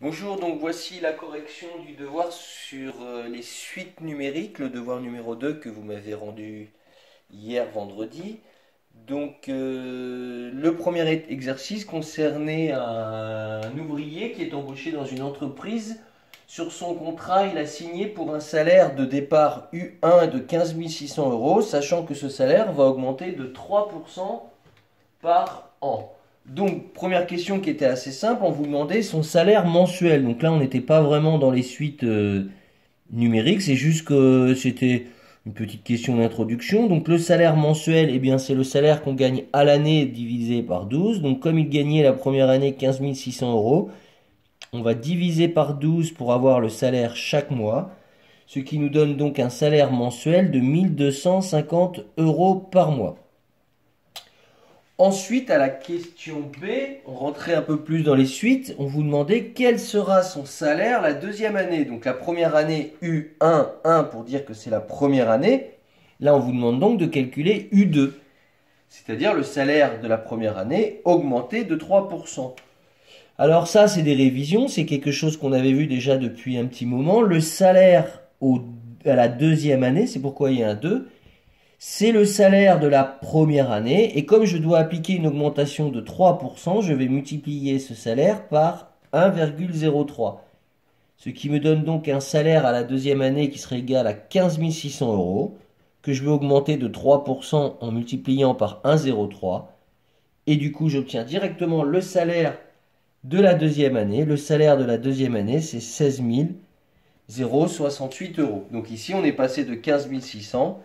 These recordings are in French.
Bonjour, donc voici la correction du devoir sur les suites numériques, le devoir numéro 2 que vous m'avez rendu hier vendredi. Donc le premier exercice concernait un ouvrier qui est embauché dans une entreprise. Sur son contrat, il a signé pour un salaire de départ U1 de 15 600 euros, sachant que ce salaire va augmenter de 3% par an. Donc, première question qui était assez simple, on vous demandait son salaire mensuel. Donc là, on n'était pas vraiment dans les suites numériques, c'est juste que c'était une petite question d'introduction. Donc le salaire mensuel, eh bien, c'est le salaire qu'on gagne à l'année divisé par 12. Donc comme il gagnait la première année 15 600 euros, on va diviser par 12 pour avoir le salaire chaque mois, ce qui nous donne donc un salaire mensuel de 1250 euros par mois. Ensuite, à la question B, on rentrait un peu plus dans les suites. On vous demandait quel sera son salaire la deuxième année. Donc la première année U1, 1 pour dire que c'est la première année. Là, on vous demande donc de calculer U2, c'est-à-dire le salaire de la première année augmenté de 3%. Alors ça, c'est des révisions, c'est quelque chose qu'on avait vu déjà depuis un petit moment. Le salaire à la deuxième année, c'est pourquoi il y a un 2. C'est le salaire de la première année, et comme je dois appliquer une augmentation de 3%, je vais multiplier ce salaire par 1,03. Ce qui me donne donc un salaire à la deuxième année qui serait égal à 15 600 euros, que je vais augmenter de 3% en multipliant par 1,03. Et du coup, j'obtiens directement le salaire de la deuxième année. Le salaire de la deuxième année, c'est 16 068 euros. Donc ici, on est passé de 15 600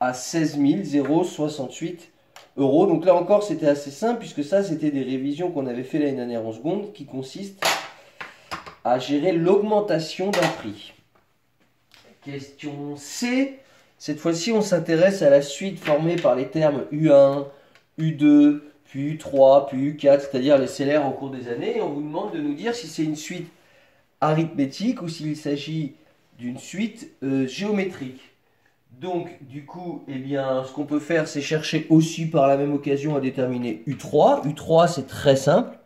à 16 068 euros. Donc là encore, c'était assez simple puisque ça, c'était des révisions qu'on avait fait l'année dernière en seconde qui consistent à gérer l'augmentation d'un prix. Question C. Cette fois-ci, on s'intéresse à la suite formée par les termes U1, U2, puis U3, puis U4, c'est-à-dire les salaires au cours des années. Et on vous demande de nous dire si c'est une suite arithmétique ou s'il s'agit d'une suite géométrique. Donc, du coup, eh bien, ce qu'on peut faire, c'est chercher aussi par la même occasion à déterminer U3. U3, c'est très simple.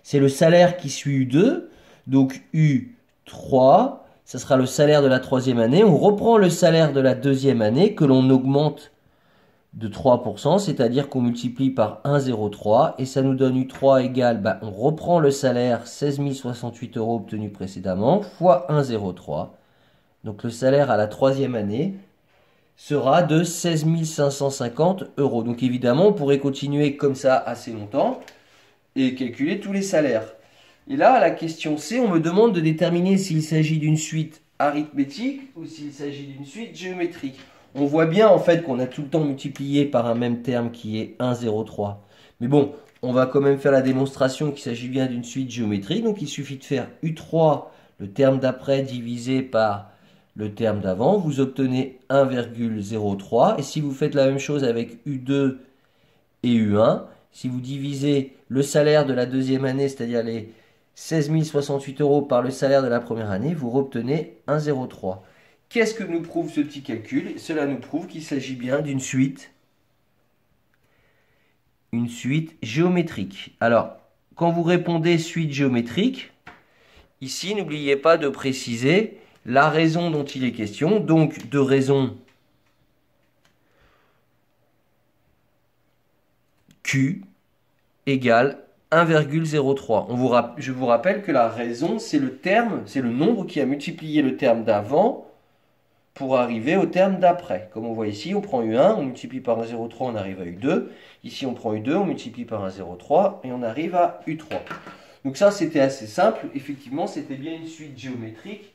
C'est le salaire qui suit U2. Donc, U3, ça sera le salaire de la troisième année. On reprend le salaire de la deuxième année que l'on augmente de 3%, c'est-à-dire qu'on multiplie par 1,03 et ça nous donne U3 égale, on reprend le salaire 16 068 euros obtenu précédemment fois 1,03. Donc, le salaire à la troisième année sera de 16 550 euros. Donc évidemment, on pourrait continuer comme ça assez longtemps et calculer tous les salaires. Et là, à la question C, on me demande de déterminer s'il s'agit d'une suite arithmétique ou s'il s'agit d'une suite géométrique. On voit bien en fait qu'on a tout le temps multiplié par un même terme qui est 1,03. Mais bon, on va quand même faire la démonstration qu'il s'agit bien d'une suite géométrique. Donc il suffit de faire U3, le terme d'après, divisé par le terme d'avant, vous obtenez 1,03. Et si vous faites la même chose avec U2 et U1, si vous divisez le salaire de la deuxième année, c'est-à-dire les 16 068 euros par le salaire de la première année, vous obtenez 1,03. Qu'est-ce que nous prouve ce petit calcul? Cela nous prouve qu'il s'agit bien d'une suite géométrique. Alors, quand vous répondez suite géométrique, ici, n'oubliez pas de préciser la raison dont il est question, donc de raison Q égale 1,03. Je vous rappelle que la raison, c'est le terme, c'est le nombre qui a multiplié le terme d'avant pour arriver au terme d'après. Comme on voit ici, on prend U1, on multiplie par 1,03, on arrive à U2. Ici, on prend U2, on multiplie par 1,03 et on arrive à U3. Donc ça, c'était assez simple. Effectivement, c'était bien une suite géométrique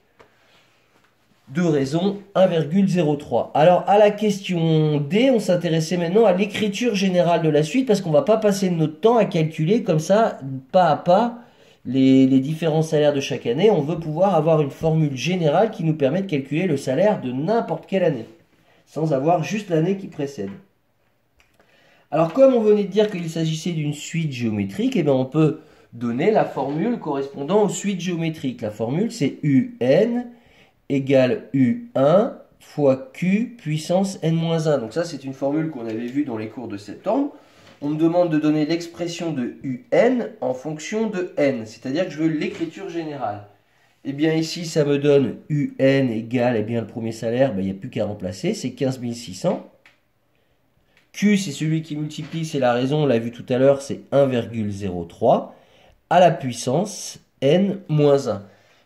de raison 1,03. Alors à la question D, on s'intéressait maintenant à l'écriture générale de la suite parce qu'on ne va pas passer notre temps à calculer comme ça, pas à pas, les différents salaires de chaque année. On veut pouvoir avoir une formule générale qui nous permet de calculer le salaire de n'importe quelle année, sans avoir juste l'année qui précède. Alors comme on venait de dire qu'il s'agissait d'une suite géométrique, eh bien, on peut donner la formule correspondant aux suites géométriques. La formule c'est UN égale U1 fois Q puissance N-1. Donc ça, c'est une formule qu'on avait vue dans les cours de septembre. On me demande de donner l'expression de UN en fonction de N, c'est-à-dire que je veux l'écriture générale. Eh bien ici, ça me donne UN égale, eh bien le premier salaire, il n'y a plus qu'à remplacer, c'est 15 600. Q, c'est celui qui multiplie, c'est la raison, on l'a vu tout à l'heure, c'est 1,03 à la puissance N moins 1.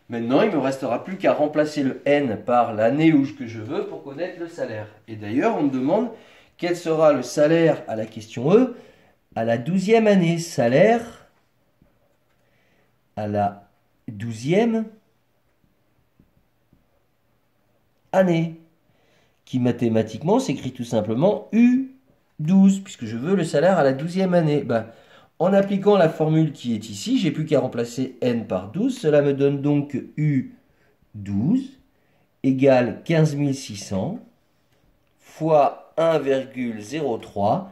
Maintenant, il ne me restera plus qu'à remplacer le N par l'année que je veux pour connaître le salaire. Et d'ailleurs, on me demande quel sera le salaire à la question E à la 12e année. Salaire à la 12e année, qui mathématiquement s'écrit tout simplement U12, puisque je veux le salaire à la 12e année. En appliquant la formule qui est ici, j'ai plus qu'à remplacer n par 12. Cela me donne donc que U12 égale 15 600 fois 1,03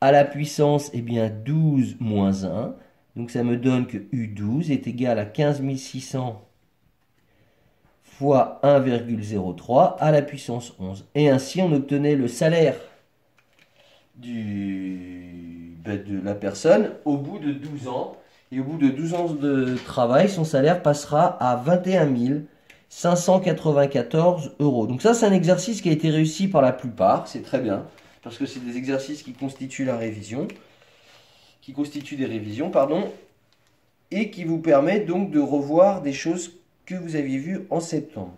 à la puissance, eh bien 12 moins 1. Donc ça me donne que U12 est égal à 15 600 fois 1,03 à la puissance 11. Et ainsi, on obtenait le salaire de la personne au bout de 12 ans. Et au bout de 12 ans de travail, son salaire passera à 21 594 euros. Donc ça, c'est un exercice qui a été réussi par la plupart. C'est très bien, parce que c'est des exercices qui constituent la révision, qui constituent des révisions, pardon, et qui vous permettent donc de revoir des choses que vous aviez vues en septembre.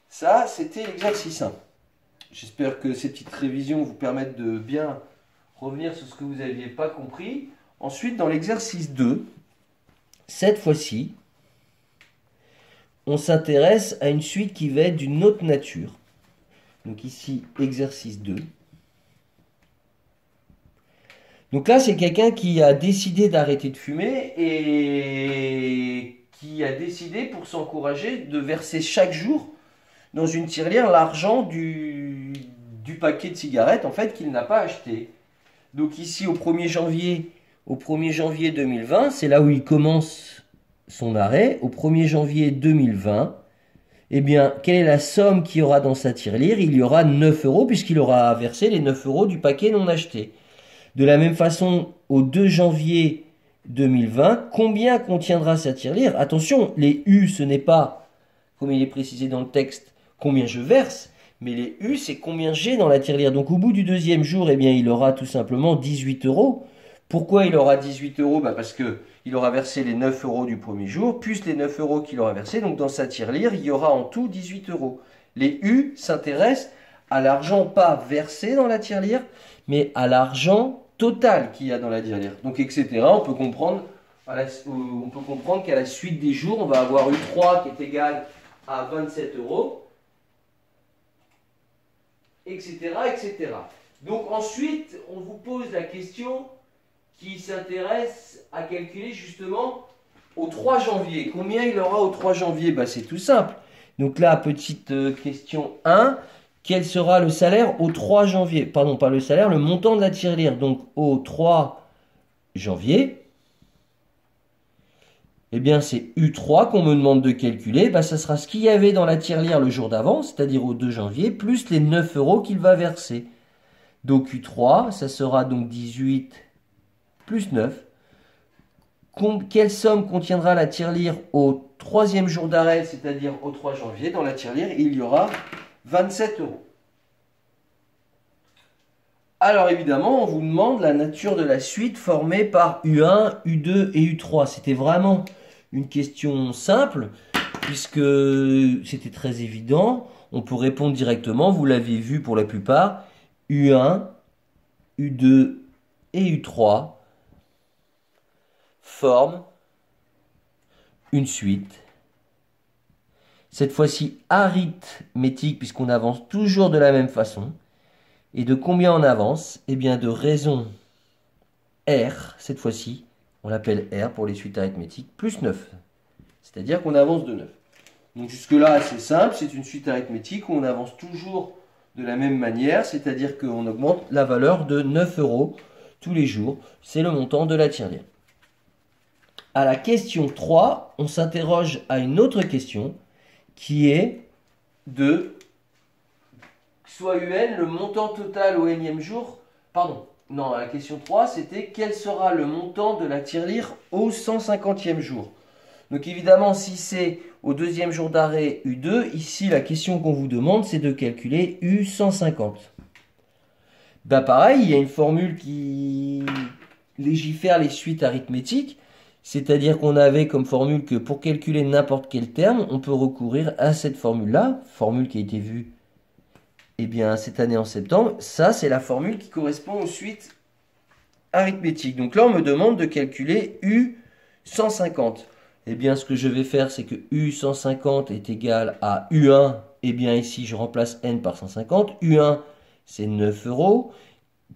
Ça, c'était l'exercice 1. J'espère que ces petites révisions vous permettent de bien revenir sur ce que vous n'aviez pas compris. Ensuite, dans l'exercice 2, cette fois-ci, on s'intéresse à une suite qui va être d'une autre nature. Donc ici, exercice 2. Donc là, c'est quelqu'un qui a décidé d'arrêter de fumer et qui a décidé, pour s'encourager, de verser chaque jour dans une tirelire l'argent du paquet de cigarettes en fait qu'il n'a pas acheté. Donc ici au 1er janvier 2020, c'est là où il commence son arrêt. Au 1er janvier 2020, eh bien, quelle est la somme qu'il y aura dans sa tirelire? Il y aura 9 euros puisqu'il aura versé les 9 euros du paquet non acheté. De la même façon, au 2 janvier 2020, combien contiendra sa tirelire? Attention, les U, ce n'est pas, comme il est précisé dans le texte, combien je verse, mais les U, c'est combien j'ai dans la tirelire. Donc au bout du deuxième jour, eh bien, il aura tout simplement 18 euros. Pourquoi il aura 18 euros? Parce qu'il aura versé les 9 euros du premier jour, plus les 9 euros qu'il aura versé. Donc dans sa tirelire, il y aura en tout 18 euros. Les U s'intéressent à l'argent pas versé dans la tirelire, mais à l'argent total qu'il y a dans la tirelire. Donc etc. On peut comprendre qu'à la suite des jours, on va avoir U3 qui est égal à 27 euros, etc., etc. Donc ensuite, on vous pose la question qui s'intéresse à calculer justement au 3 janvier. Combien il aura au 3 janvier? C'est tout simple. Donc là, petite question 1. Quel sera le salaire au 3 janvier? Pardon, pas le salaire, le montant de la tirelire. Donc au 3 janvier, eh bien c'est U3 qu'on me demande de calculer. Ça sera ce qu'il y avait dans la tirelire le jour d'avant, c'est-à-dire au 2 janvier, plus les 9 euros qu'il va verser. Donc U3, ça sera donc 18 plus 9. Quelle somme contiendra la tirelire au 3e jour d'arrêt, c'est-à-dire au 3 janvier? Dans la tirelire, il y aura 27 euros. Alors évidemment, on vous demande la nature de la suite formée par U1, U2 et U3. C'était vraiment une question simple, puisque c'était très évident. On peut répondre directement, vous l'avez vu pour la plupart. U1, U2 et U3 forment une suite. Cette fois-ci arithmétique, puisqu'on avance toujours de la même façon. Et de combien on avance? Eh bien de raison R, cette fois-ci, on l'appelle R pour les suites arithmétiques, plus 9. C'est-à-dire qu'on avance de 9. Donc jusque-là, c'est simple, c'est une suite arithmétique où on avance toujours de la même manière, c'est-à-dire qu'on augmente la valeur de 9 euros tous les jours. C'est le montant de la tirelire. À la question 3, on s'interroge à une autre question qui est de soit UN, le montant total au nème jour, pardon, Non, la question 3, c'était quel sera le montant de la tirelire au 150e jour? Donc évidemment, si c'est au deuxième jour d'arrêt U2, ici la question qu'on vous demande, c'est de calculer U150. Bah pareil, il y a une formule qui légifère les suites arithmétiques, c'est-à-dire qu'on avait comme formule que pour calculer n'importe quel terme, on peut recourir à cette formule-là, formule qui a été vue cette année en septembre. Ça, c'est la formule qui correspond aux suites arithmétiques. Donc là, on me demande de calculer U150. Eh bien, ce que je vais faire, c'est que U150 est égal à U1. Eh bien, ici, je remplace N par 150. U1, c'est 9 euros.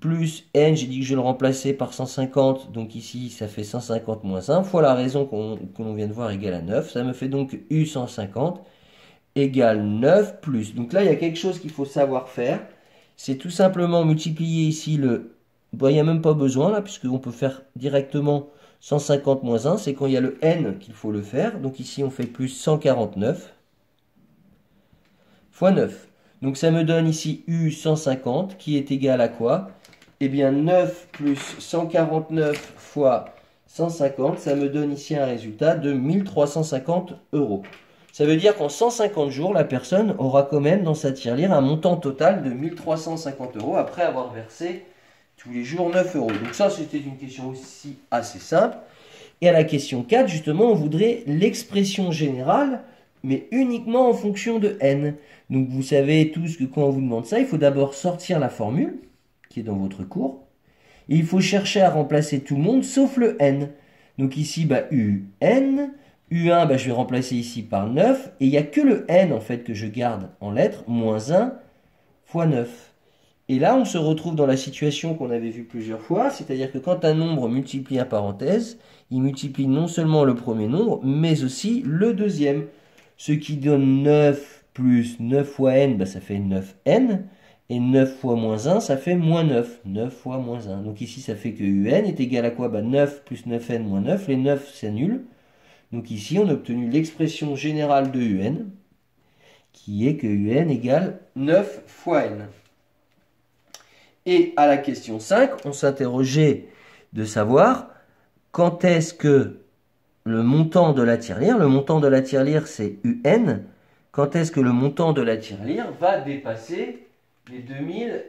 Plus N, j'ai dit que je le remplaçais par 150. Donc ici, ça fait 150 moins 1 fois la raison que l'on vient de voir égale à 9. Ça me fait donc U150 égale 9 plus. Donc là, il y a quelque chose qu'il faut savoir faire. C'est tout simplement multiplier ici le... Bon, il n'y a même pas besoin là, puisqu'on peut faire directement 150 moins 1. C'est quand il y a le N qu'il faut le faire. Donc ici, on fait plus 149 fois 9. Donc ça me donne ici U150 qui est égal à quoi? Eh bien 9 plus 149 fois 150, ça me donne ici un résultat de 1350 euros. Ça veut dire qu'en 150 jours, la personne aura quand même dans sa tirelire un montant total de 1350 euros après avoir versé tous les jours 9 euros. Donc ça, c'était une question aussi assez simple. Et à la question 4, justement, on voudrait l'expression générale, mais uniquement en fonction de n. Donc vous savez tous que quand on vous demande ça, il faut d'abord sortir la formule qui est dans votre cours. Et il faut chercher à remplacer tout le monde sauf le n. Donc ici, UN. U1, je vais remplacer ici par 9. Et il n'y a que le n en fait que je garde en lettres, moins 1 fois 9. Et là, on se retrouve dans la situation qu'on avait vue plusieurs fois, c'est-à-dire que quand un nombre multiplie un parenthèse, il multiplie non seulement le premier nombre, mais aussi le deuxième. Ce qui donne 9 plus 9 fois n, ça fait 9n. Et 9 fois moins 1, ça fait moins 9. 9 fois moins 1. Donc ici, ça fait que un est égal à quoi? 9 plus 9n moins 9. Les 9 s'annulent. Donc ici, on a obtenu l'expression générale de un, qui est que un égale 9 fois n. Et à la question 5, on s'interrogeait de savoir quand est-ce que le montant de la tirelire, c'est un, quand est-ce que le montant de la tirelire va dépasser les 2000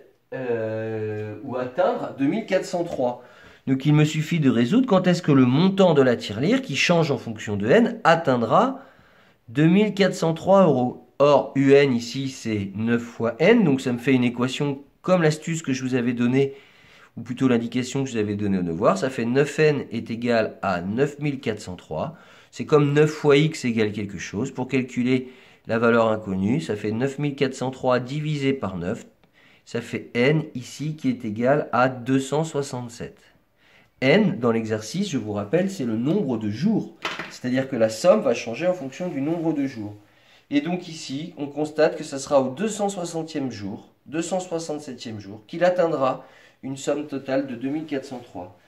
ou atteindre 2403. Donc il me suffit de résoudre quand est-ce que le montant de la tirelire, qui change en fonction de n, atteindra 2403 euros. Or, un ici, c'est 9 fois n, donc ça me fait une équation comme l'astuce que je vous avais donnée, ou plutôt l'indication que je vous avais donnée au devoir. Ça fait 9n est égal à 9403. C'est comme 9 fois x égale quelque chose. Pour calculer la valeur inconnue, ça fait 9403 divisé par 9. Ça fait n ici qui est égal à 267. N, dans l'exercice, je vous rappelle, c'est le nombre de jours. C'est-à-dire que la somme va changer en fonction du nombre de jours. Et donc ici, on constate que ça sera au 260e jour, 267e jour, qu'il atteindra une somme totale de 2403.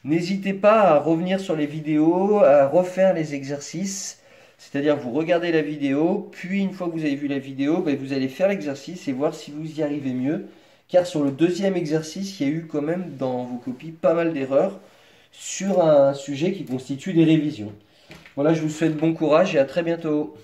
N'hésitez pas à revenir sur les vidéos, à refaire les exercices. C'est-à-dire vous regardez la vidéo, puis une fois que vous avez vu la vidéo, vous allez faire l'exercice et voir si vous y arrivez mieux. Car sur le deuxième exercice, il y a eu quand même dans vos copies pas mal d'erreurs sur un sujet qui constitue des révisions. Voilà, je vous souhaite bon courage et à très bientôt.